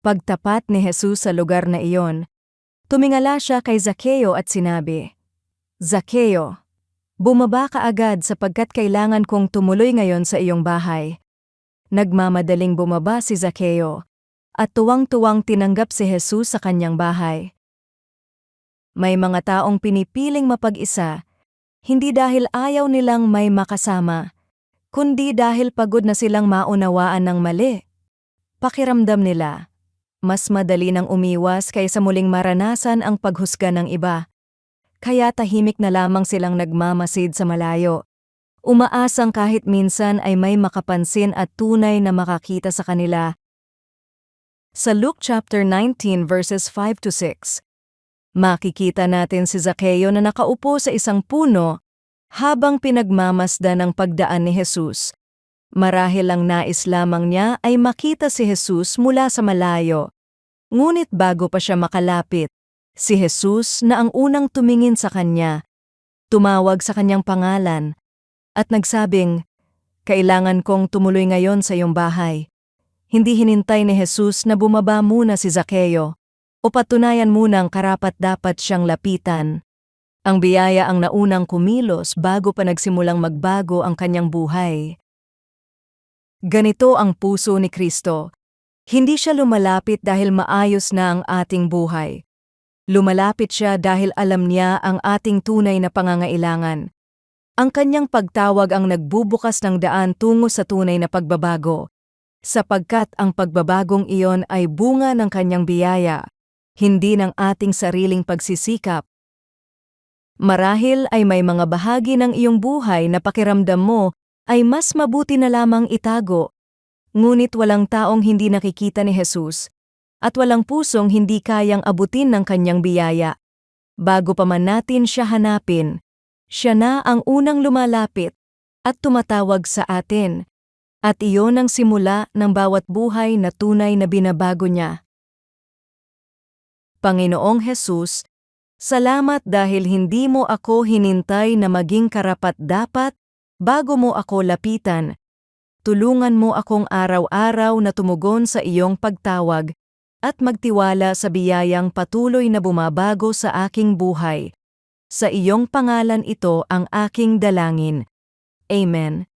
Pagtapat ni Jesus sa lugar na iyon, tumingala siya kay Zakeo at sinabi, "Zakeo, bumaba ka agad sapagkat kailangan kong tumuloy ngayon sa iyong bahay." Nagmamadaling bumaba si Zakeo, at tuwang-tuwang tinanggap si Jesus sa kanyang bahay. May mga taong pinipiling mapag-isa, hindi dahil ayaw nilang may makasama, kundi dahil pagod na silang maunawaan ng mali. Pakiramdam nila, mas madali nang umiwas kaysa muling maranasan ang paghusga ng iba. Kaya tahimik na lamang silang nagmamasid sa malayo, umaasang kahit minsan ay may makapansin at tunay na makakita sa kanila. Sa Luke chapter 19 verses 5 to 6, makikita natin si Zakeo na nakaupo sa isang puno habang pinagmamasdan ng pagdaan ni Jesus. Marahil ang nais lamang niya ay makita si Jesus mula sa malayo. Ngunit bago pa siya makalapit, si Jesus na ang unang tumingin sa kanya, tumawag sa kanyang pangalan, at nagsabing, "Kailangan kong tumuloy ngayon sa iyong bahay." Hindi hinintay ni Jesus na bumaba muna si Zakeo o patunayan munang karapat-dapat siyang lapitan. Ang biyaya ang naunang kumilos bago pa nagsimulang magbago ang kanyang buhay. Ganito ang puso ni Kristo. Hindi siya lumalapit dahil maayos na ang ating buhay. Lumalapit siya dahil alam niya ang ating tunay na pangangailangan. Ang kanyang pagtawag ang nagbubukas ng daan tungo sa tunay na pagbabago, sapagkat ang pagbabagong iyon ay bunga ng kanyang biyaya, hindi ng ating sariling pagsisikap. Marahil ay may mga bahagi ng iyong buhay na pakiramdam mo ay mas mabuti na lamang itago. Ngunit walang taong hindi nakikita ni Jesus, at walang pusong hindi kayang abutin ng kanyang biyaya. Bago pa man natin siya hanapin, siya na ang unang lumalapit at tumatawag sa atin, at iyon ang simula ng bawat buhay na tunay na binabago niya. Panginoong Jesus, salamat dahil hindi mo ako hinintay na maging karapat-dapat bago mo ako lapitan. Tulungan mo akong araw-araw na tumugon sa iyong pagtawag at magtiwala sa biyayang patuloy na bumabago sa aking buhay. Sa iyong pangalan ito ang aking dalangin. Amen.